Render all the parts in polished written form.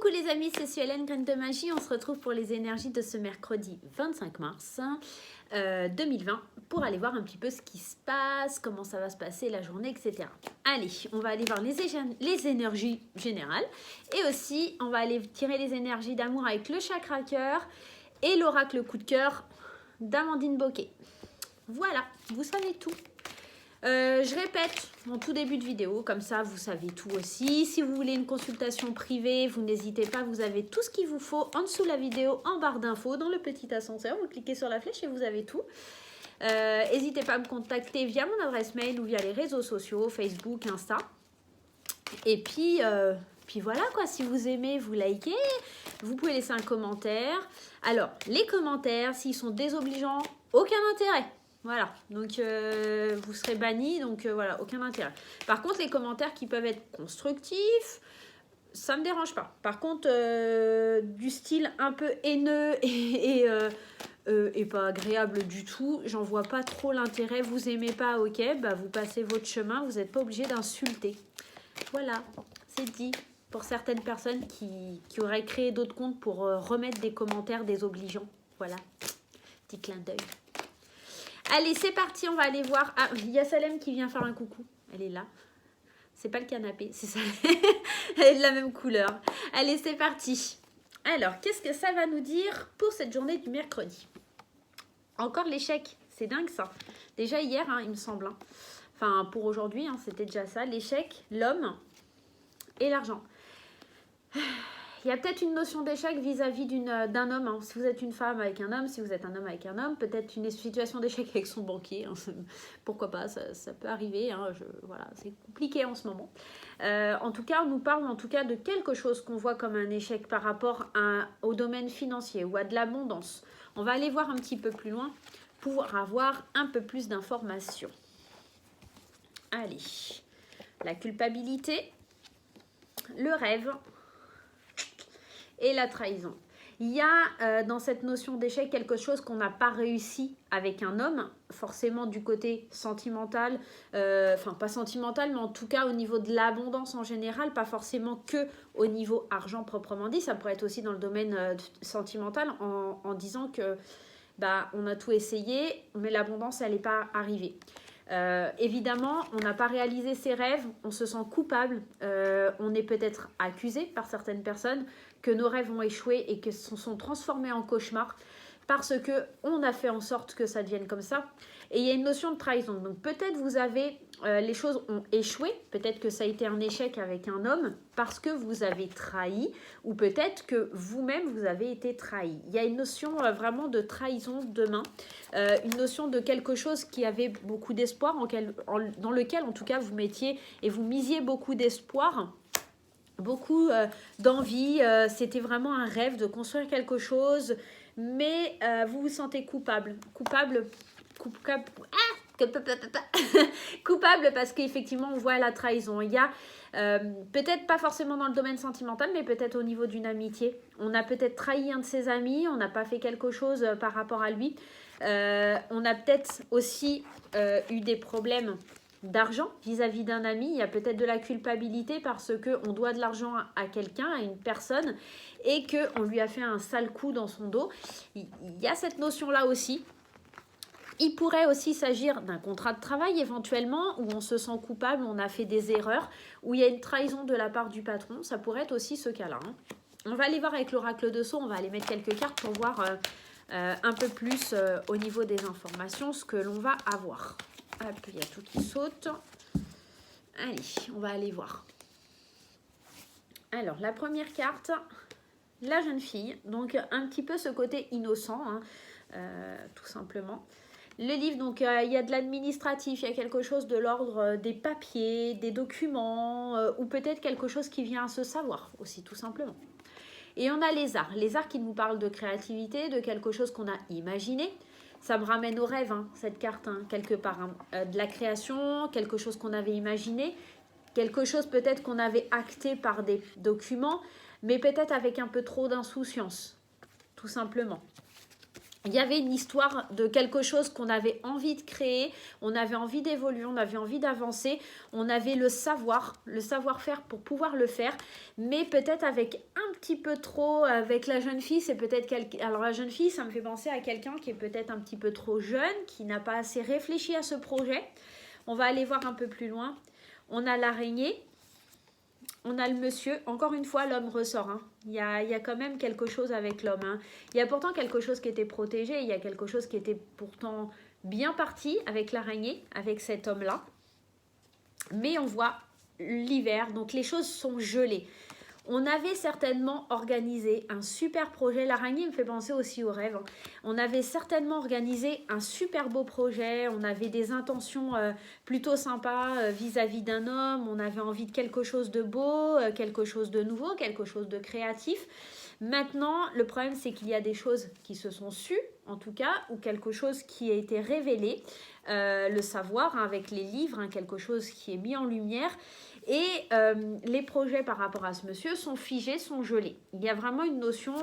Coucou les amis, c'est Suelen, Graine de Magie. On se retrouve pour les énergies de ce mercredi 25 mars 2020 pour aller voir un petit peu ce qui se passe, comment ça va se passer la journée, etc. Allez, on va aller voir les énergies générales et aussi on va aller tirer les énergies d'amour avec le chakra cœur et l'oracle coup de cœur d'Amandine Bocquet. Voilà, vous savez tout. Je répète en tout début de vidéo, comme ça vous savez tout aussi. Si vous voulez une consultation privée, vous n'hésitez pas, vous avez tout ce qu'il vous faut en dessous de la vidéo, en barre d'infos, dans le petit ascenseur. Vous cliquez sur la flèche et vous avez tout. N'hésitez pas à me contacter via mon adresse mail ou via les réseaux sociaux, Facebook, Insta. Et puis voilà quoi, si vous aimez, vous likez, vous pouvez laisser un commentaire. Alors, les commentaires, s'ils sont désobligeants, aucun intérêt. Voilà, donc vous serez banni, donc voilà, aucun intérêt. Par contre, les commentaires qui peuvent être constructifs, ça ne me dérange pas. Par contre, du style un peu haineux et pas agréable du tout, j'en vois pas trop l'intérêt. Vous aimez pas, ok, bah vous passez votre chemin, vous n'êtes pas obligé d'insulter. Voilà, c'est dit. Pour certaines personnes qui auraient créé d'autres comptes pour remettre des commentaires désobligeants. Voilà, petit clin d'œil. Allez, c'est parti, on va aller voir. Ah, il y a Salem qui vient faire un coucou. Elle est là. C'est pas le canapé, c'est ça. Elle est de la même couleur. Allez, c'est parti. Alors, qu'est-ce que ça va nous dire pour cette journée du mercredi? Encore l'échec. C'est dingue ça. Déjà hier, hein, il me semble. Hein. Enfin, pour aujourd'hui, hein, c'était déjà ça. L'échec, l'homme et l'argent. Il y a peut-être une notion d'échec vis-à-vis d'un homme. Hein. Si vous êtes une femme avec un homme, si vous êtes un homme avec un homme, peut-être une situation d'échec avec son banquier. Hein. Pourquoi pas, ça peut arriver. Hein. Voilà, c'est compliqué en ce moment. En tout cas, on nous parle en tout cas de quelque chose qu'on voit comme un échec par rapport au domaine financier ou à de l'abondance. On va aller voir un petit peu plus loin pour avoir un peu plus d'informations. Allez, la culpabilité, le rêve et la trahison. Il y a dans cette notion d'échec quelque chose qu'on n'a pas réussi avec un homme, forcément du côté sentimental, enfin pas sentimental, mais en tout cas au niveau de l'abondance en général, pas forcément que au niveau argent proprement dit, ça pourrait être aussi dans le domaine sentimental en disant que bah, on a tout essayé, mais l'abondance elle n'est pas arrivée. Évidemment, on n'a pas réalisé ses rêves, on se sent coupable, on est peut-être accusé par certaines personnes que nos rêves ont échoué et que se sont transformés en cauchemars parce qu'on a fait en sorte que ça devienne comme ça. Et il y a une notion de trahison. Donc peut-être vous avez, les choses ont échoué, peut-être que ça a été un échec avec un homme parce que vous avez trahi ou peut-être que vous-même vous avez été trahi. Il y a une notion vraiment de trahison demain, une notion de quelque chose qui avait beaucoup d'espoir, dans lequel en tout cas vous mettiez et vous misiez beaucoup d'espoir. Beaucoup d'envie, c'était vraiment un rêve de construire quelque chose, mais vous vous sentez coupable parce qu'effectivement on voit la trahison. Il y a peut-être pas forcément dans le domaine sentimental, mais peut-être au niveau d'une amitié. On a peut-être trahi un de ses amis, on n'a pas fait quelque chose par rapport à lui. On a peut-être aussi eu des problèmes d'argent vis-à-vis d'un ami, il y a peut-être de la culpabilité parce qu'on doit de l'argent à quelqu'un, à une personne, et qu'on lui a fait un sale coup dans son dos. Il y a cette notion-là aussi. Il pourrait aussi s'agir d'un contrat de travail éventuellement, où on se sent coupable, on a fait des erreurs, où il y a une trahison de la part du patron, ça pourrait être aussi ce cas-là. Hein. On va aller voir avec l'oracle de Sceaux, on va aller mettre quelques cartes pour voir un peu plus au niveau des informations ce que l'on va avoir. Hop, il y a tout qui saute. Allez, on va aller voir. Alors, la première carte, la jeune fille. Donc, un petit peu ce côté innocent, hein, tout simplement. Le livre, donc, il y a de l'administratif, il y a quelque chose de l'ordre des papiers, des documents, ou peut-être quelque chose qui vient à se savoir aussi, tout simplement. Et on a les arts. Les arts qui nous parlent de créativité, de quelque chose qu'on a imaginé. Ça me ramène au rêve, hein, cette carte, hein, quelque part. Hein. De la création, quelque chose qu'on avait imaginé, quelque chose peut-être qu'on avait acté par des documents, mais peut-être avec un peu trop d'insouciance, tout simplement. il y avait une histoire de quelque chose qu'on avait envie de créer, on avait envie d'évoluer, on avait envie d'avancer, on avait le savoir-faire pour pouvoir le faire, mais peut-être avec un petit peu trop, avec la jeune fille, c'est peut-être alors la jeune fille, ça me fait penser à quelqu'un qui est peut-être un petit peu trop jeune, qui n'a pas assez réfléchi à ce projet. On va aller voir un peu plus loin. On a l'araignée. On a le monsieur, encore une fois, l'homme ressort. Hein. Il y a quand même quelque chose avec l'homme. Hein. Il y a pourtant quelque chose qui était protégé, il y a quelque chose qui était pourtant bien parti avec l'araignée, avec cet homme-là. Mais on voit l'hiver, donc les choses sont gelées. On avait certainement organisé un super projet. L'araignée me fait penser aussi aux rêves. On avait certainement organisé un super beau projet. On avait des intentions plutôt sympas vis-à-vis d'un homme. On avait envie de quelque chose de beau, quelque chose de nouveau, quelque chose de créatif. Maintenant, le problème, c'est qu'il y a des choses qui se sont sues, en tout cas, ou quelque chose qui a été révélé. Le savoir, hein, avec les livres, hein, quelque chose qui est mis en lumière. Et les projets par rapport à ce monsieur sont figés, sont gelés. Il y a vraiment une notion,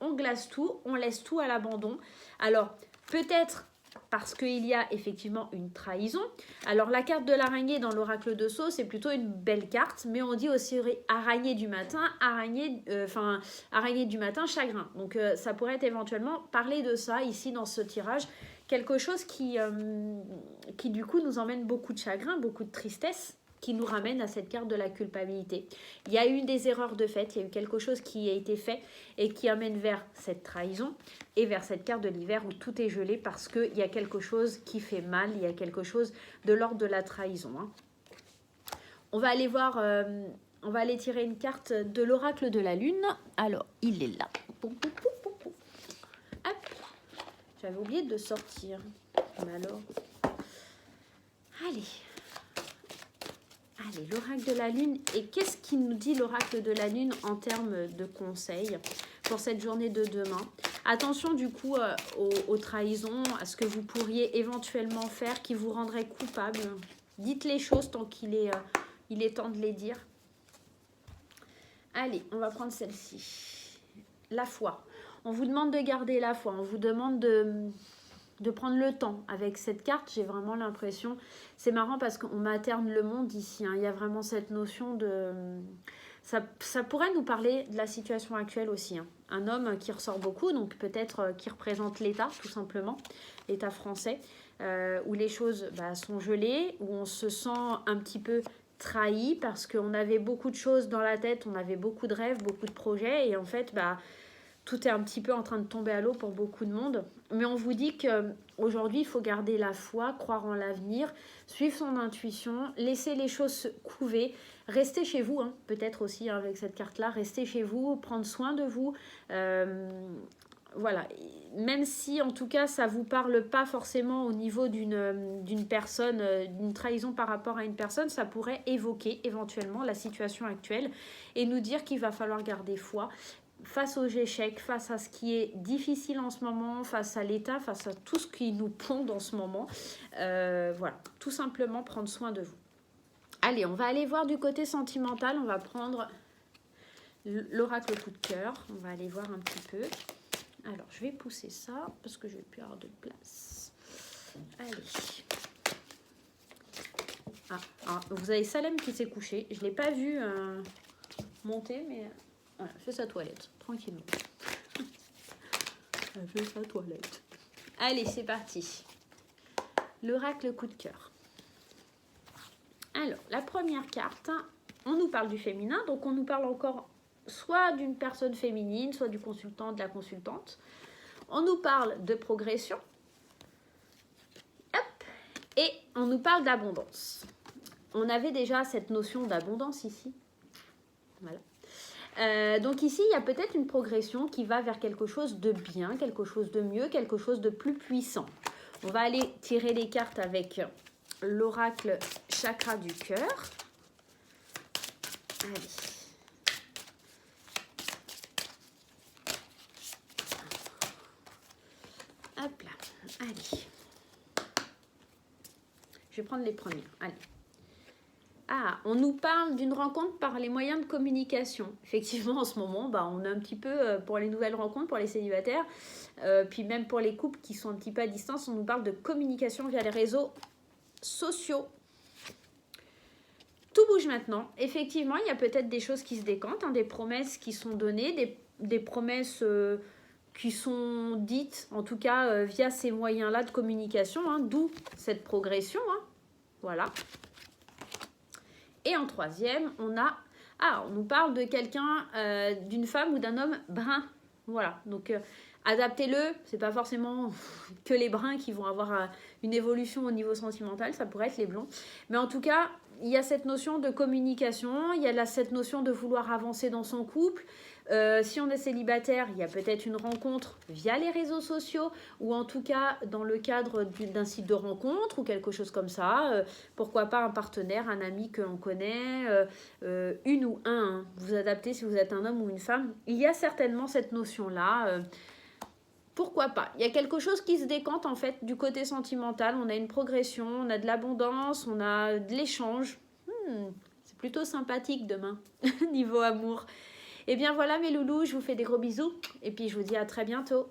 on glace tout, on laisse tout à l'abandon. Alors, peut-être parce qu'il y a effectivement une trahison. Alors, la carte de l'araignée dans l'oracle de Sceaux, c'est plutôt une belle carte, mais on dit aussi araignée du matin, araignée du matin, chagrin. Donc, ça pourrait être éventuellement parler de ça ici dans ce tirage. Quelque chose qui du coup nous emmène beaucoup de chagrin, beaucoup de tristesse, qui nous ramène à cette carte de la culpabilité. Il y a eu des erreurs de fait, il y a eu quelque chose qui a été fait et qui amène vers cette trahison et vers cette carte de l'hiver où tout est gelé parce qu'il y a quelque chose qui fait mal, il y a quelque chose de l'ordre de la trahison. Hein. On va aller voir, on va aller tirer une carte de l'oracle de la lune. Alors, il est là. Hop. J'avais oublié de sortir. Mais alors... Allez, l'oracle de la lune. Et qu'est-ce qui nous dit l'oracle de la lune en termes de conseils pour cette journée de demain? Attention du coup aux trahisons, à ce que vous pourriez éventuellement faire qui vous rendrait coupable. Dites les choses tant qu'il est temps de les dire. Allez, on va prendre celle-ci. La foi. On vous demande de garder la foi. On vous demande de prendre le temps. Avec cette carte, j'ai vraiment l'impression... C'est marrant parce qu'on materne le monde ici. Hein. Il y a vraiment cette notion de... Ça pourrait nous parler de la situation actuelle aussi. Hein. Un homme qui ressort beaucoup, donc peut-être qui représente l'État, tout simplement, l'État français, où les choses sont gelées, où on se sent un petit peu trahi parce qu'on avait beaucoup de choses dans la tête, on avait beaucoup de rêves, beaucoup de projets, et en fait... tout est un petit peu en train de tomber à l'eau pour beaucoup de monde. Mais on vous dit qu'aujourd'hui, il faut garder la foi, croire en l'avenir, suivre son intuition, laisser les choses se couver, rester chez vous, hein, peut-être aussi hein, avec cette carte-là, rester chez vous, prendre soin de vous. Voilà, même si en tout cas ça ne vous parle pas forcément au niveau d'une personne, d'une trahison par rapport à une personne, ça pourrait évoquer éventuellement la situation actuelle et nous dire qu'il va falloir garder foi face aux échecs, face à ce qui est difficile en ce moment, face à l'état, face à tout ce qui nous pond en ce moment. Voilà, tout simplement prendre soin de vous. Allez, on va aller voir du côté sentimental, on va prendre l'oracle coup de cœur, on va aller voir un petit peu. Alors, je vais pousser ça parce que je ne vais plus avoir de place. Allez. Ah, vous avez Salem qui s'est couché. Je ne l'ai pas vu monter, mais voilà, fait sa toilette, tranquillement. Elle fait sa toilette. Allez, c'est parti. L'oracle coup de cœur. Alors, la première carte, on nous parle du féminin, donc on nous parle encore soit d'une personne féminine, soit du consultant, de la consultante. On nous parle de progression. Hop. Et on nous parle d'abondance. On avait déjà cette notion d'abondance ici. Voilà. Donc ici, il y a peut-être une progression qui va vers quelque chose de bien, quelque chose de mieux, quelque chose de plus puissant. On va aller tirer les cartes avec l'oracle chakra du cœur. Allez. Hop là, allez. Je vais prendre les premières, allez. Ah, on nous parle d'une rencontre par les moyens de communication. Effectivement, en ce moment, on a un petit peu, pour les nouvelles rencontres, pour les célibataires, puis même pour les couples qui sont un petit peu à distance, on nous parle de communication via les réseaux sociaux. Tout bouge maintenant. Effectivement, il y a peut-être des choses qui se décantent, des promesses qui sont données, des promesses qui sont dites, en tout cas via ces moyens-là de communication, d'où cette progression. Voilà. Et en troisième, on nous parle de quelqu'un, d'une femme ou d'un homme brun. Voilà, donc adaptez-le, c'est pas forcément que les bruns qui vont avoir une évolution au niveau sentimental, ça pourrait être les blonds. Mais en tout cas, il y a cette notion de communication, il y a cette notion de vouloir avancer dans son couple. Si on est célibataire, il y a peut-être une rencontre via les réseaux sociaux ou en tout cas dans le cadre d'un site de rencontre ou quelque chose comme ça. Pourquoi pas un partenaire, un ami que l'on connaît, une ou un. Vous adaptez si vous êtes un homme ou une femme. Il y a certainement cette notion-là. Pourquoi pas? Il y a quelque chose qui se décante en fait du côté sentimental. On a une progression, on a de l'abondance, on a de l'échange. C'est plutôt sympathique demain, niveau amour. Et bien voilà mes loulous, je vous fais des gros bisous et puis je vous dis à très bientôt.